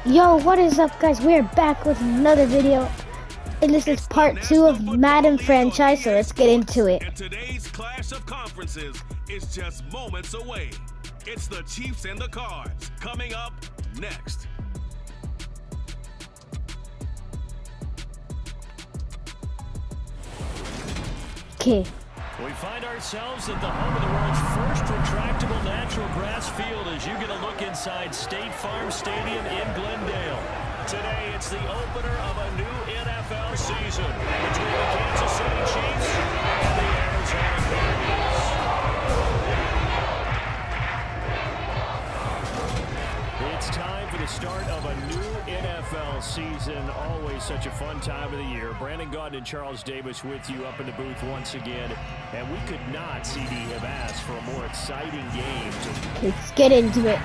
Yo, what is up, guys? We are back with another video, and this is part 2 of Madden franchise, so let's get into it. And today's clash of conferences is just moments away. It's the Chiefs and the Cards coming up next. Okay. We find ourselves at the home of the world's first retractable natural grass field as you get a look inside State Farm Stadium in Glendale. Today, it's the opener of a new NFL season between the Kansas City Chiefs and the Arizona Cardinals. It's time for the start of a new NFL season. Always such a fun time of the year. Brandon Gaudin and Charles Davis with you up in the booth once again. And we could not, CD, have asked for a more exciting game. Let's get into it.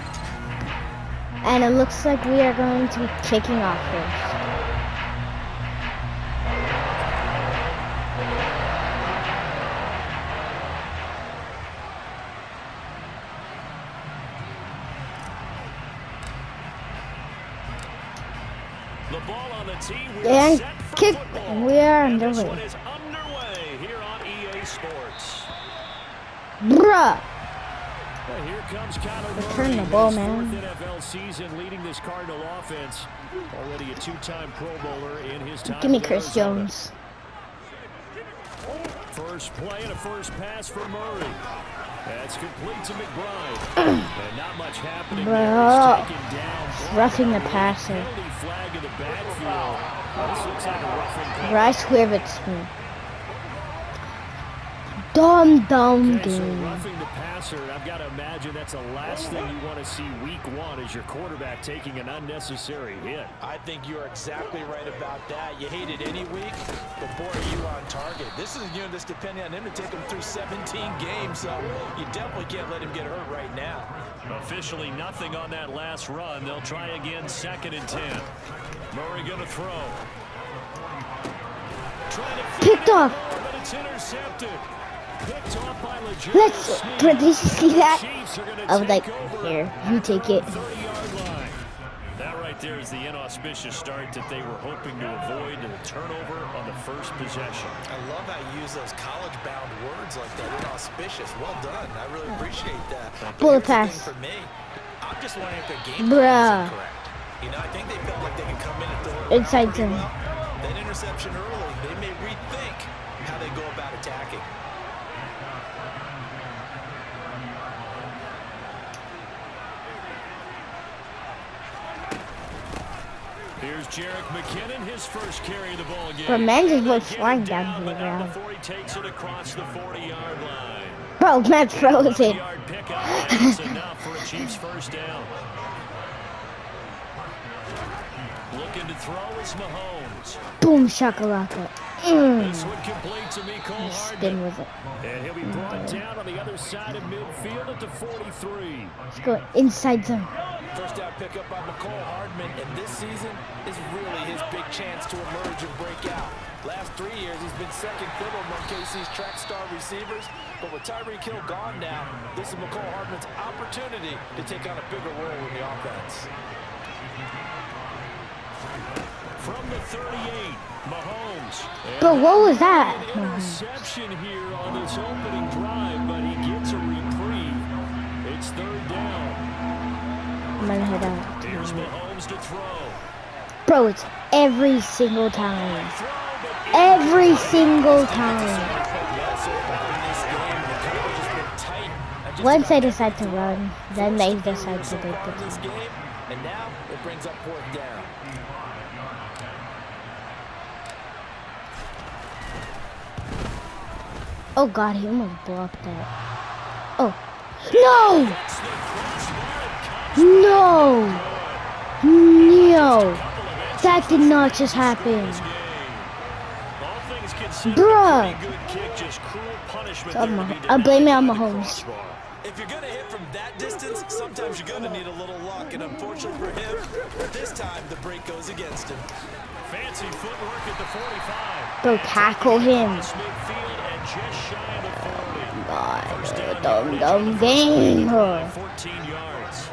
And it looks like we are going to be kicking off first. The ball on the tee. And kick. We are This one underway. is underway here on EA Sports. Bruh. Well, here comes Kyler Return Murray, the ball, his man. fourth NFL season leading this Cardinal offense. Already a two-time Pro Bowler in his time. Give me with Chris Arizona. Jones. First play and a first pass for Murray. That's complete to McBride. And not much happening there. Bro. He's taken down. Roughing the passer. Penalty flag in the backfield. This looks like a roughing play. Bro, I swear it's me. Dumb Okay, so game. roughing the passer, and I've got to imagine that's the last thing you want to see week one is your quarterback taking an unnecessary hit. I think you're exactly right about that. You hate it any week, but boy, are you on target. This is a unit that's depending on him to take him through 17 games, so you definitely can't let him get hurt right now. Officially nothing on that last run. They'll try again, 2nd and 10. Murray going to throw. Trying to Picked off. but it's intercepted. Picked off by Legit. Let's. Did you see that? Chiefs are gonna I was like, take over here, you take it. 30-yard line. That right there is the inauspicious start that they were hoping to avoid, and a turnover on the first possession. I love how you use those college-bound words like that. Inauspicious. Well done. I really appreciate that. But Bullet here's the pass. thing for me, I'm just wondering if their game Bruh. plan is incorrect. You know, I think they felt like they can come in and throw it Inside pretty zone. well. That interception early, they may rethink how they go about attacking. Here's Jerick McKinnon, his first carry of the ball game. Bro, man just went Get it flying down to the but not ground. before he takes it across the 40-yard line. Bro, man froze it. 30-yard pickup, and it's enough for a Chiefs first down. Looking to throw is Mahomes. Boom, shakalaka. This one complete to Mecole Spin Hardman. with it. And he'll be brought down on the other side of midfield at the 43. Let's go inside zone. First down pickup by Mecole Hardman, and this season is really his big chance to emerge and break out. Last 3 years, he's been second fiddle among KC's track star receivers, but with Tyreek Hill gone now, this is Mecole Hardman's opportunity to take on a bigger role in the offense. From the 38, Mahomes. Bro, what was that? An interception here on this opening drive, but he gets a reprieve. It's 3rd down. I'm gonna head out. Here's Mahomes to throw. Bro, it's every single time. Every single time. Once I decide to run, then they decide to take the this time. game, and now it brings up 4th down. Oh god, he almost blocked that. Oh. No! No! No! That did not just happen. Bruh! I'll blame it on Mahomes. If you're gonna hit from that distance, sometimes you're gonna need a little luck, and unfortunately for him, this time the break goes against him. Fancy footwork at the 45. Bro, tackle him. Midfield and just shy of the 40. God, dumb game. 14 yards.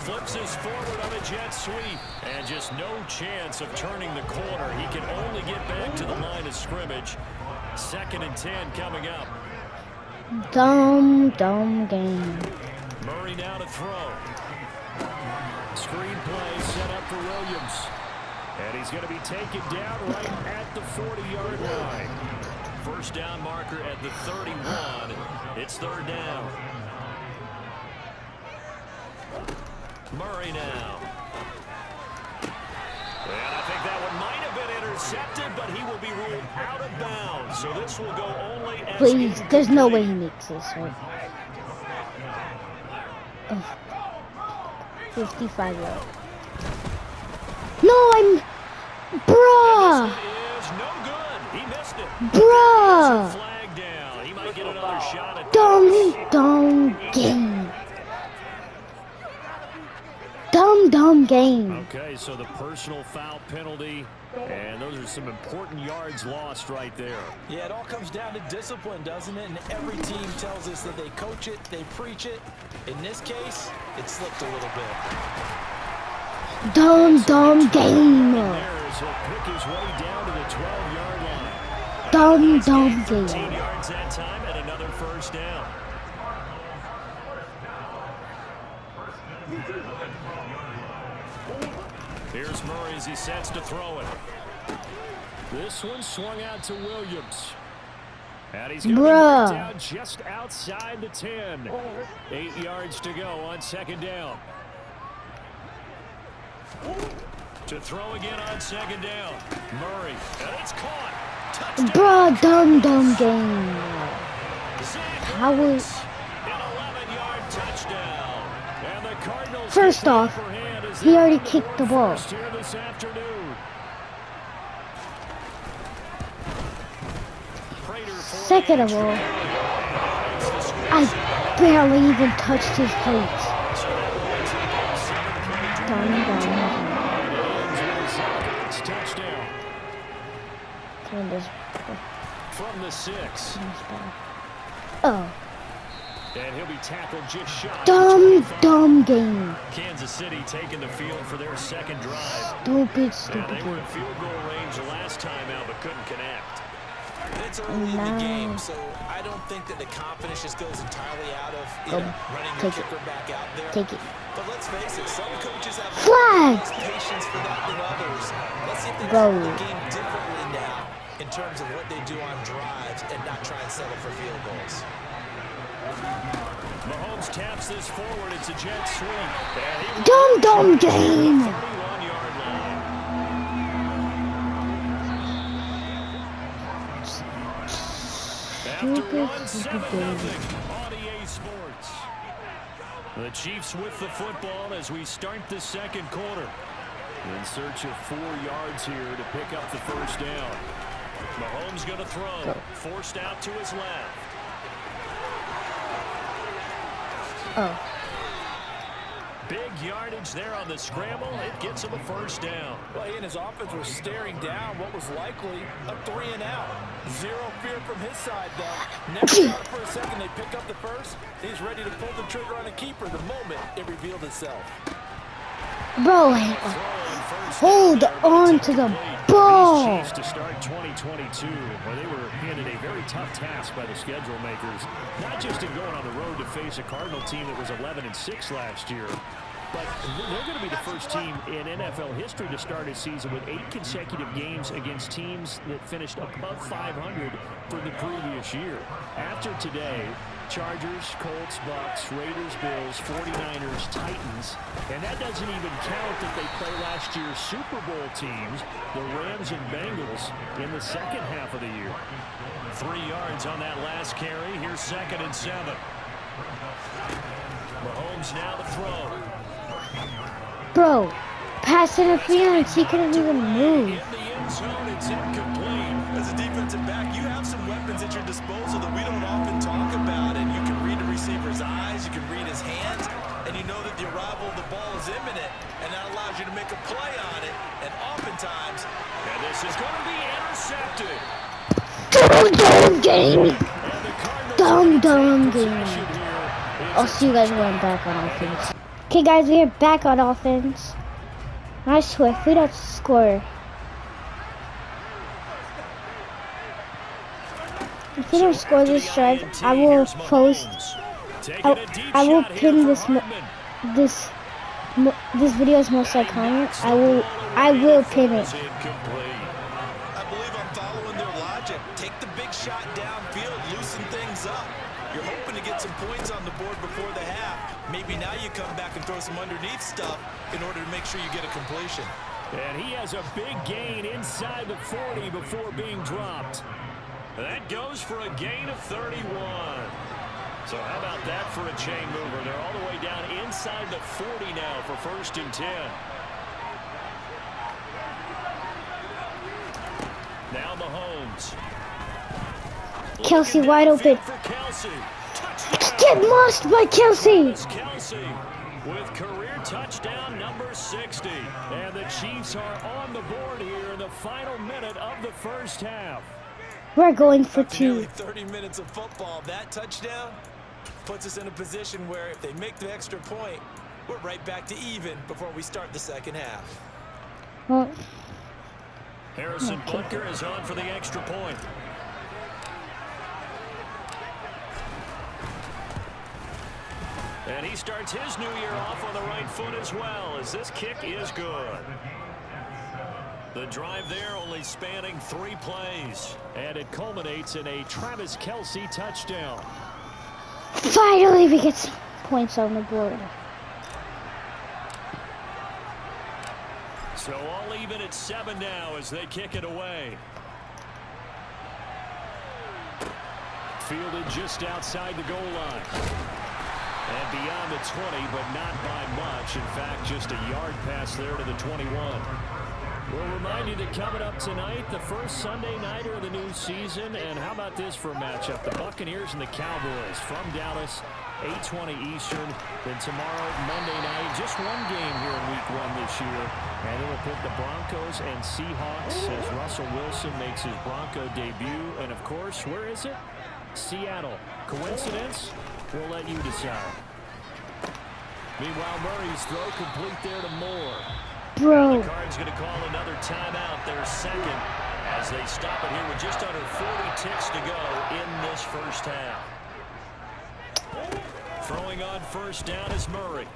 flips this forward on a jet sweep. And just no chance of turning the corner. He can only get back to the line of scrimmage. 2nd and 10 coming up. Dumb game. Murray now to throw. Screen play set up for Williams. And he's going to be taken down right at the 40-yard line. First down marker at the 31. It's 3rd down. Murray now. And I think that one might have been intercepted, but he will be ruled out of bounds. So this will go only as Please, there's no way he makes this, right? 55-yard. No, I'm... Bruh! Is no good. He missed it. Bruh! Flag down. He might get another shot at Dumb game. Dumb game. Okay, so the personal foul penalty, and those are some important yards lost right there. Yeah, it all comes down to discipline, doesn't it? And every team tells us that they coach it, they preach it. In this case, it slipped a little bit. Dumb game. He'll pick his way down to the 12-yard line. Dumb 15 game. yards that time and another first down. Here's Murray as he sets to throw it. This one swung out to Williams. And he's going to be down just outside the 10. 8 yards to go on 2nd down. To throw again on 2nd down. Murray. And it's caught. Touchdown. Bruh, dumb game. How was... An 11-yard touchdown. And the Cardinals First off, he already kicked the ball. here this afternoon. Second of all, I barely even touched his face. Dumb game. Touchdown. Kind of. From the 6. Oh. And he'll be tackled just shy. Dumb game. Kansas City taking the field for their 2nd drive. Stupid They were in game. field goal range last time out, but couldn't connect. It's early in the game, so I don't think that the confidence just goes entirely out of running the kicker back out there. Take it. But let's face it, some coaches have Flag! less patience for that than others. Let's see if they Go. play the game differently now in terms of what they do on drives and not try and settle for field goals. Mahomes taps this forward. It's a jet sweep. Dumb game. 31-yard line. Stupid game. On EA Sports. The Chiefs with the football as we start the 2nd quarter. In search of 4 yards here to pick up the first down. Mahomes going to throw. Forced out to his left. Oh. Big yardage there on the scramble. It gets him a first down. Well, he and his offense were staring down what was likely a 3-and-out. Zero fear from his side, though. Never thought for a second they pick up the first. He's ready to pull the trigger on a keeper the moment it revealed itself. Bro, hold on to the ball. Chiefs to start 2022, where they were handed a very tough task by the schedule makers, not just in going on the road to face a Cardinal team that was 11-6 last year, but they're going to be the first team in NFL history to start a season with 8 consecutive games against teams that finished above 500 for the previous year. After today, Chargers, Colts, Bucks, Raiders, Bills, 49ers, Titans, and that doesn't even count that they play last year's Super Bowl teams, the Rams and Bengals, in the second half of the year. 3 yards on that last carry. Here's 2nd and 7. Mahomes now to throw. Bro, pass interference. He couldn't even move. In the end zone, it's incomplete. As a defensive back, you have some weapons at your disposal that we don't often talk about, and you can read the receiver's eyes, you can read his hands, and you know that the arrival of the ball is imminent, and that allows you to make a play on it, and oftentimes... And this is going to be intercepted. Dumb game. Dumb game. I'll see you guys when I'm back on offense. Okay, guys, we are back on offense. I swear, if we don't score, if we don't score this drive, I will post. I will pin this video's most iconic. I will pin it. I believe I'm following their logic. Take the big shot downfield, loosen things up. You're hoping to get some points on the board before the half. Maybe now you come back and throw some underneath stuff in order to make sure you get a completion. And he has a big gain inside the 40 before being dropped. That goes for a gain of 31. So how about that for a chain mover? They're all the way down inside the 40 now for 1st and 10. Now Mahomes. Kelsey wide open. Get lost by Kelsey. Kelsey with career touchdown number 60. And the Chiefs are on the board here in the final minute of the first half. We're going for After nearly 2. 30 minutes of football, that touchdown puts us in a position where if they make the extra point, we're right back to even before we start the second half. Well, Harrison Butker is on for the extra point. And he starts his new year off on the right foot as well, as this kick is good. The drive there only spanning 3 plays. And it culminates in a Travis Kelce touchdown. finally we get some points on the board. So all even at 7 now as they kick it away. Fielded just outside the goal line. And beyond the 20, but not by much. In fact, just a yard pass there to the 21. We'll remind you that coming up tonight, the first Sunday nighter of the new season. And how about this for a matchup? The Buccaneers and the Cowboys from Dallas, 8:20 Eastern. Then tomorrow, Monday night, just one game here in Week 1 this year. And it will put the Broncos and Seahawks as Russell Wilson makes his Bronco debut. And, of course, where is it? Seattle. Coincidence? We'll let you decide. Meanwhile, Murray's throw complete there to Moore. Bro. The Cards going to call another timeout, their second, as they stop it here with just under 40 ticks to go in this first half. Throwing on first down is Murray.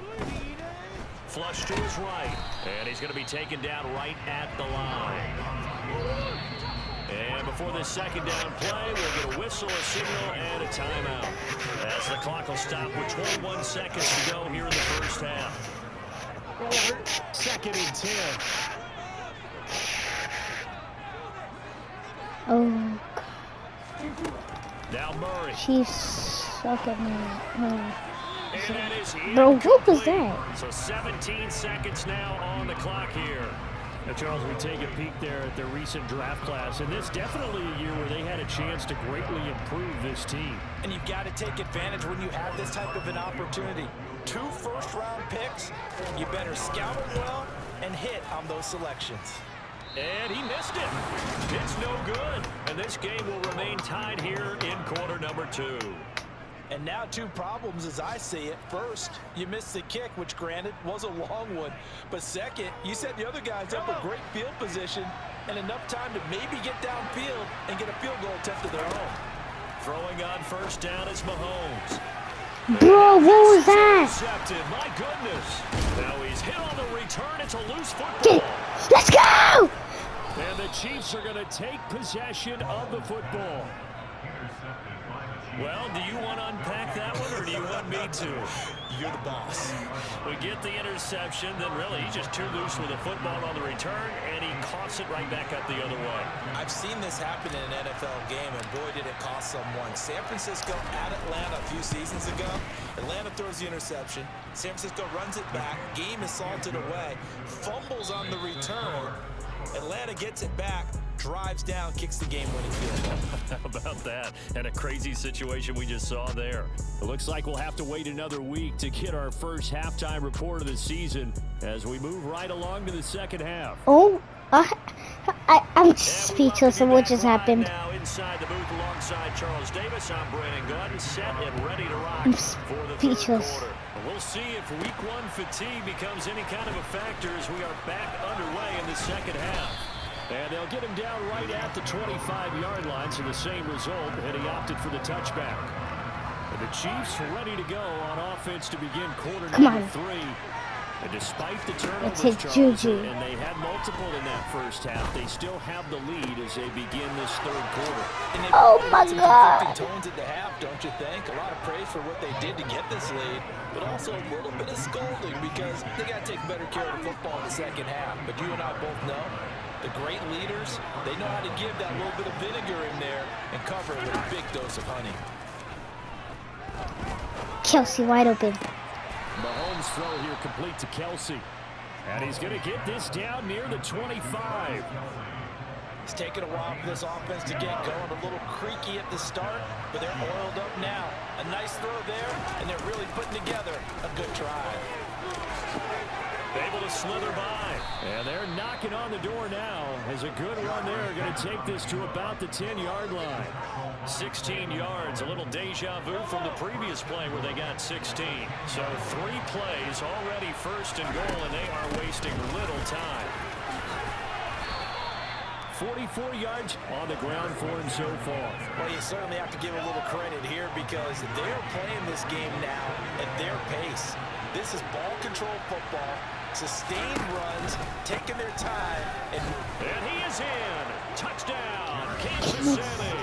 Flush to his right, and he's going to be taken down right at the line. And before this second down play, we'll get a whistle, a signal, and a timeout. As the clock will stop with 21 seconds to go here in the first half. 2nd and 10. Oh, Now Murray. she's sucking me. And that is Bro, what was incomplete. that? So 17 seconds now on the clock here. Now, Charles, we take a peek there at the recent draft class, and this definitely a year where they had a chance to greatly improve this team. And you've got to take advantage when you have this type of an opportunity. 2 first-round picks. You better scout them well and hit on those selections. And he missed it. It's no good. And this game will remain tied here in quarter number 2. And now 2 problems as I see it. First, you missed the kick, which granted was a long one. But second, you set the other guys up a great field position and enough time to maybe get downfield and get a field goal attempt of their own. Throwing on first down is Mahomes. Bro, what was that? Intercepted. My goodness. Now he's hit on the return. It's a loose Get football. it. Let's go! And the Chiefs are going to take possession of the football. Well, do you want to unpack that one, or do you want me to? You're the boss. We get the interception, then really he's just too loose with the football on the return, and he coughs it right back up the other way. I've seen this happen in an NFL game, and boy, did it cost someone. San Francisco at Atlanta a few seasons ago. Atlanta throws the interception. San Francisco runs it back. Game is salted away. Fumbles on the return. Atlanta gets it back. Drives down, kicks the game-winning field goal. How about that? And a crazy situation we just saw there. It looks like we'll have to wait another week to get our first halftime report of the season as we move right along to the second half. Oh, I'm speechless of what just happened. Now inside the booth alongside Charles Davis. I'm Brandon Gordon, set and ready to rock I'm for the third speechless. quarter. We'll see if week one fatigue becomes any kind of a factor as we are back underway in the second half. And they'll get him down right at the 25-yard line, so the same result, and he opted for the touchback. And the Chiefs ready to go on offense to begin quarter number 3. And despite the turnovers, Charles, and they had multiple in that first half, they still have the lead as they begin this third quarter. And they Oh my some God! conflicting tones at the half, don't you think? A lot of praise for what they did to get this lead, but also a little bit of scolding because they got to take better care of the football in the second half. But you and I both know the great leaders, they know how to give that little bit of vinegar in there and cover it with a big dose of honey. Kelsey wide open. Mahomes throw here complete to Kelsey. And he's going to get this down near the 25. It's taken a while for this offense to get going. A little creaky at the start, but they're oiled up now. A nice throw there, and they're really putting together a good drive. Able to slither by. And they're knocking on the door now. As a good run there, going to take this to about the 10-yard line. 16 yards, a little deja vu from the previous play where they got 16. So 3 plays already first and goal, and they are wasting little time. 44 yards on the ground for him so far. Well, you certainly have to give a little credit here because they're playing this game now at their pace. This is ball control football, sustained runs, taking their time. And he is in. Touchdown, Kansas City.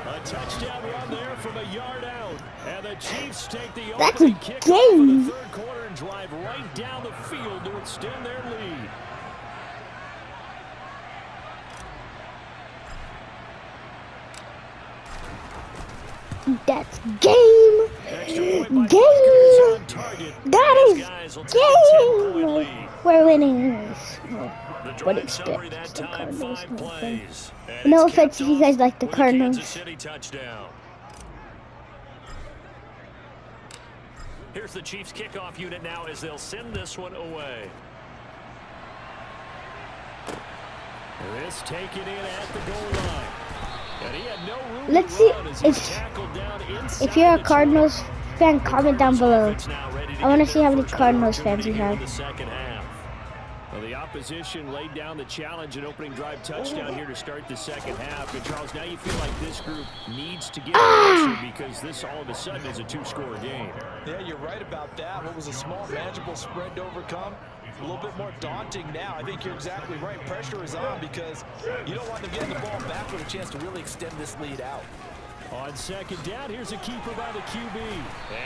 A touchdown run there from a yard out. And the Chiefs take the opening kick for the third quarter and drive right down the field to extend their lead. That's game. That is game. We're winning this. What expect the Cardinals? No offense if you guys like the Cardinals. Here's the Chiefs kickoff unit now as they'll send this one away. This taken in at the goal line. And he had no room. Let's see if you're a Cardinals fan, comment down below. I want to see how many Cardinals fans you have. Well, the opposition laid down the challenge and opening drive touchdown here to start the second half. And Charles, now you feel like this group needs to get closer because this all of a sudden is a 2-score game. Yeah, you're right about that. What was a small, manageable spread to overcome? A little bit more daunting now. I think you're exactly right. Pressure is on because you don't want them getting the ball back with a chance to really extend this lead out. On second down, here's a keeper by the QB.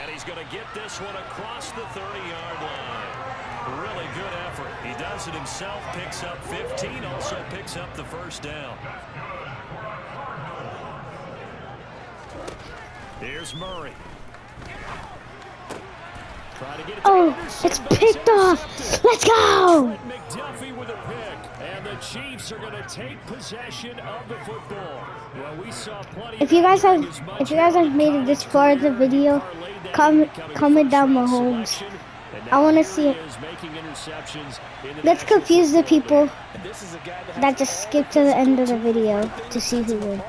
And he's going to get this one across the 30-yard line. Really good effort. He does it himself, picks up 15, also picks up the first down. Here's Murray. Try to get it to Anderson, it's picked off. Let's go. McDuffie with a pick. And the Chiefs are going to take possession of the football. Well, we saw plenty. If you guys have made it this far in the video, comment down Mahomes. I want to see it. Let's confuse the people that just skipped to the end of the video to see who wins.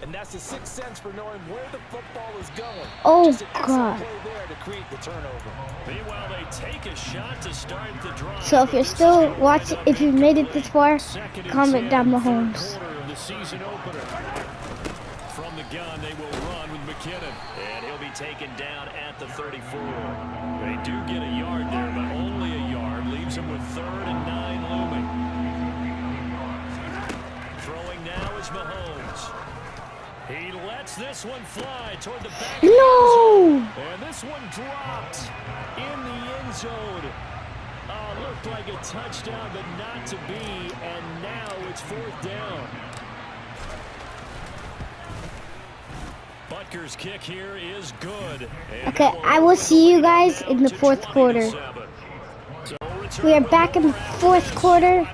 And that's the 6th sense for knowing where the football is going. Oh God. Meanwhile, they take a shot to start the drive. So if you're still watching, if you made it this far, comment down Mahomes. From the gun, they will run with McKinnon. And he'll be taken down at the 34. They do get a yard there, but only a yard. Leaves them with 3rd and 9 looming. Throwing now is Mahomes. He lets this one fly toward the back. No! And this one dropped in the end zone. Looked like a touchdown, but not to be. And now it's 4th down. Butker's kick here is good. Okay, I will see you guys in the 4th quarter. We are back in the 4th quarter.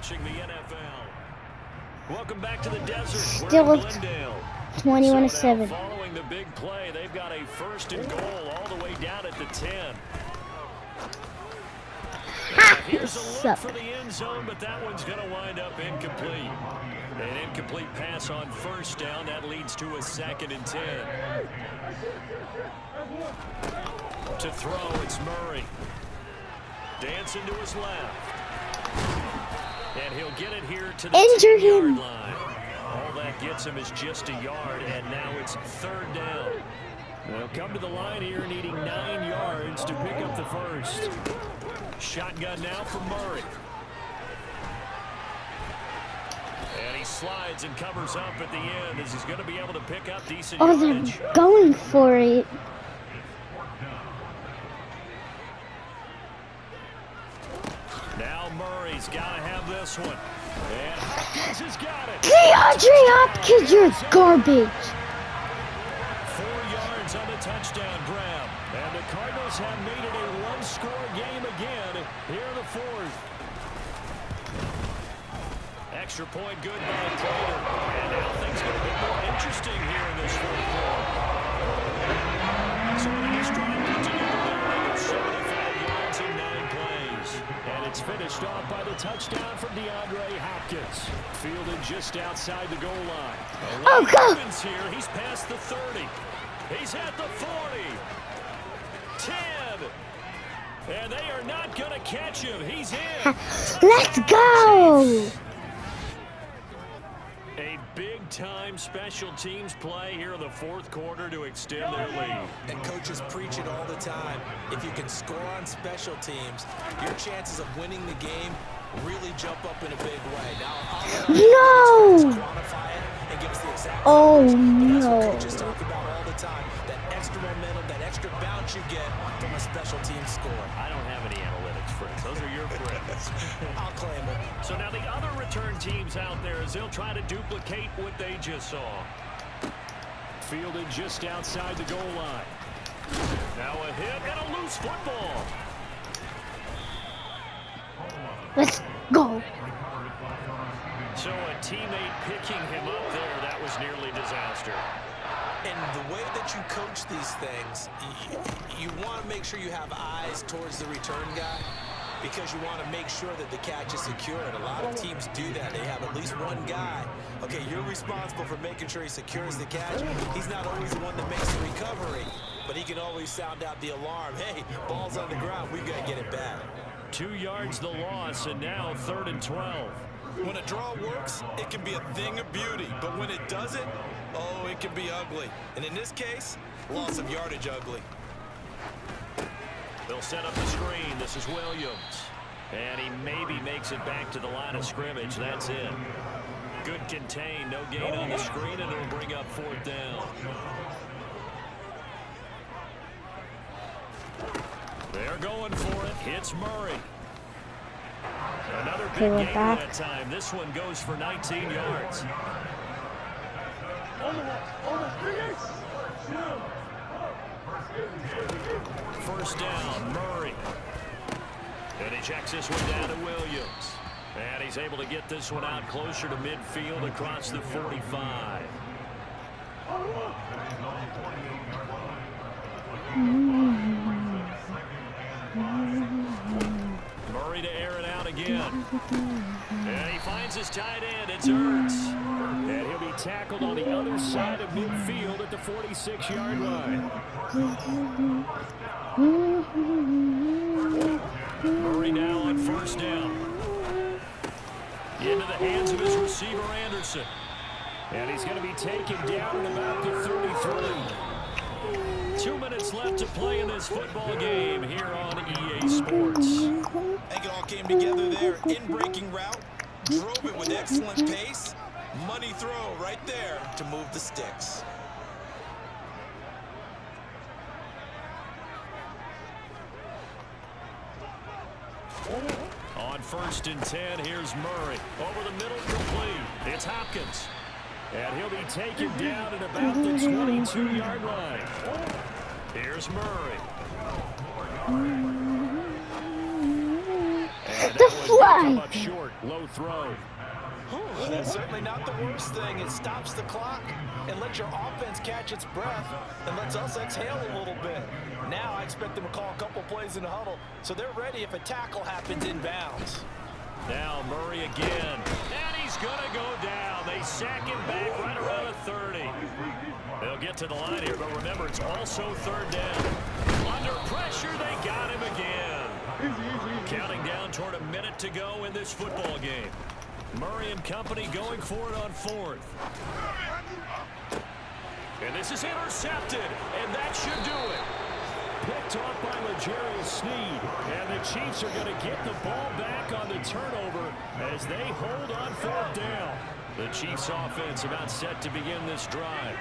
Welcome back to the desert. Still 21-7. Following the big play, they've got a 1st and goal all the way down at the 10. Here's a look suck. for the end zone, but that one's going to wind up incomplete. An incomplete pass on first down. That leads to a 2nd and 10. To throw, it's Murray. Dancing to his left. And he'll get it here to the 10-yard line. All that gets him is just a yard, and now it's 3rd down. They'll come to the line here needing 9 yards to pick up the first. Shotgun now for Murray. And he slides and covers up at the end as he's going to be able to pick up decent yardage. They're going for it. Now Murray's got to have this one. And Hopkins has got it. DeAndre Hopkins, you're garbage. 4 yards on the touchdown grab. And the Cardinals have made it a one-score game again here in the 4th. Extra point good by Prater. And now things going to get more interesting here in this 4th quarter. So a nice drive put together there. They get 75 yards in 9 plays. And it's finished off by the touchdown from DeAndre Hopkins. Fielded just outside the goal line. Oh, go! Here. He's past the 30. He's at the 40. 10. And they are not going to catch him. He's in. Let's go! A big-time special teams play here in the 4th quarter to extend their lead. And coaches preach it all the time. If you can score on special teams, your chances of winning the game really jump up in a big way. Now, No! quantify it and give us the exact Oh, numbers, but that's what no. coaches talk about all the time. That extra momentum, that extra bounce you get from a special team score. I don't have any analytics, friends. Those are your friends. I'll claim it. So now the other return teams out there as they'll try to duplicate what they just saw. Fielded just outside the goal line. Now a hit and a loose football. Let's go. So a teammate picking him up there, that was nearly disaster. And the way that you coach these things, you want to make sure you have eyes towards the return guy because you want to make sure that the catch is secured. A lot of teams do that. They have at least one guy. Okay, you're responsible for making sure he secures the catch. He's not always the one that makes the recovery, but he can always sound out the alarm. Hey, ball's on the ground. We've got to get it back. 2 yards the loss, and now 3rd and 12. When a draw works, it can be a thing of beauty. But when it doesn't, oh, it can be ugly. And in this case, loss of yardage ugly. They'll set up the screen. This is Williams. And he maybe makes it back to the line of scrimmage. That's it. Good contain. No gain on the screen, and it'll bring up 4th down. They're going for it. Hits Murray. Another big gain that time. This one goes for 19 yards. First down, Murray. And he checks this one down to Williams. And he's able to get this one out closer to midfield across the 45. Murray to air it out again. And he finds his tight end. It's Ertz. And he'll be tackled on the other side of midfield at the 46-yard line. Murray now on first down. Into the hands of his receiver, Anderson. And he's going to be taken down at about the 33. 2 minutes left to play in this football game here on EA Sports. I think it all came together there. In-breaking route. Drove it with excellent pace. Money throw right there to move the sticks. On 1st and 10, here's Murray. Over the middle, complete. It's Hopkins. And he'll be taken down at about the 22-yard line. Here's Murray. The flag. Up short, low throw. That's certainly not the worst thing. It stops the clock and lets your offense catch its breath and lets us exhale a little bit. Now I expect them to call a couple plays in the huddle so they're ready if a tackle happens inbounds. Now Murray again, and he's gonna go down. They sack him back right around the 30. They'll get to the line here, but remember, it's also third down. Under pressure, they got him again. Counting down toward a minute to go in this football game. Murray and company going for it on fourth. And this is intercepted, and that should do it. Picked off by L'Jarius Sneed, and the Chiefs are going to get the ball back on the turnover as they hold on fourth down. The Chiefs offense about set to begin this drive.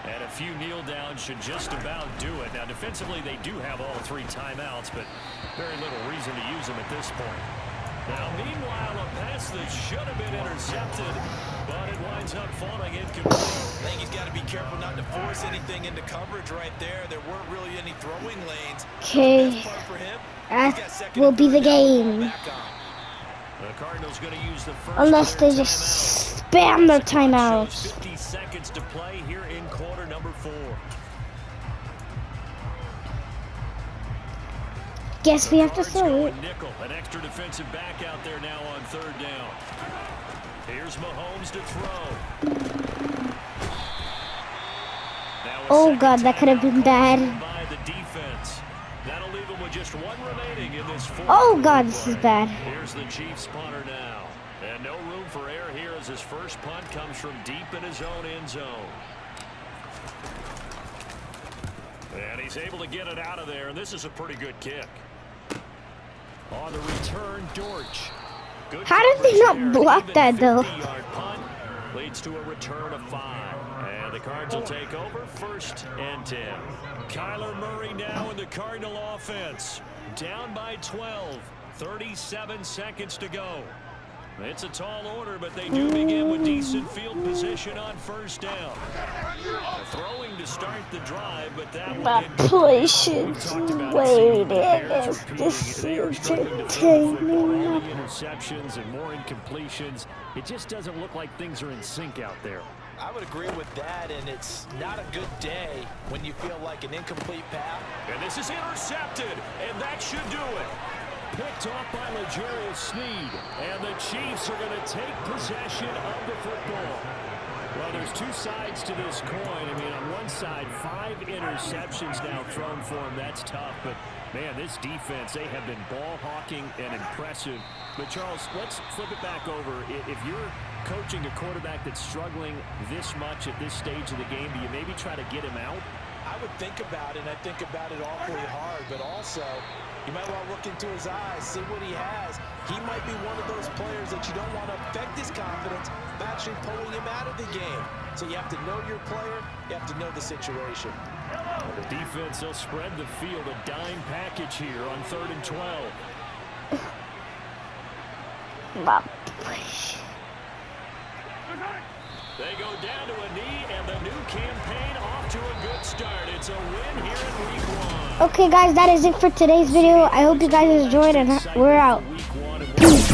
And a few kneel downs should just about do it. Now defensively they do have all 3 timeouts, but very little reason to use them at this point. Now meanwhile a pass that should have been intercepted, but it winds up falling incomplete. I think he's got to be careful not to force anything into coverage right there. There weren't really any throwing lanes. Okay, that will be the game. The Cardinals going to use the first unless they just spam their timeouts. 50 seconds to play here in quarter number 4. Guess we have to throw it. Nickel, an extra defensive back out there now on third down. Here's Mahomes to throw. Oh God, that could have been bad. By the defense. That'll leave him with just 1 remaining in this fourth. Oh God, this is bad. Here's the Chiefs punter now. And no room for error here as his first punt comes from deep in his own end zone. And he's able to get it out of there, and this is a pretty good kick. On the return, Dortch. Good. How did they not block that though? 50-yard punt leads to a return of 5. And the Cards will take over 1st and 10. Kyler Murray now in the Cardinal offense. Down by 12. 37 seconds to go. It's a tall order, but they do begin with decent field position on first down. Throwing to start the drive, but that My patience waiting. This is entertaining. Interceptions and more incompletions. It just doesn't look like things are in sync out there. I would agree with that, and it's not a good day when you feel like an incomplete pass. And this is intercepted, and that should do it. Picked off by L'Jarius Sneed, and the Chiefs are going to take possession of the football. Well, there's 2 sides to this coin. I mean, on one side, 5 interceptions now thrown for him. That's tough, but man, this defense, they have been ball hawking and impressive. But Charles, let's flip it back over. If you're coaching a quarterback that's struggling this much at this stage of the game, do you maybe try to get him out? I would think about it, and I think about it awfully hard, but also you might want to look into his eyes, see what he has. He might be one of those players that you don't want to affect his confidence by actually pulling him out of the game. So you have to know your player, you have to know the situation. The defense, they'll spread the field, a dime package here on 3rd and 12. They go down to a knee, and the new campaign off to a good start. It's a win here in week 1. Okay, guys, that is it for today's video. I hope you guys enjoyed, and we're out. Peace.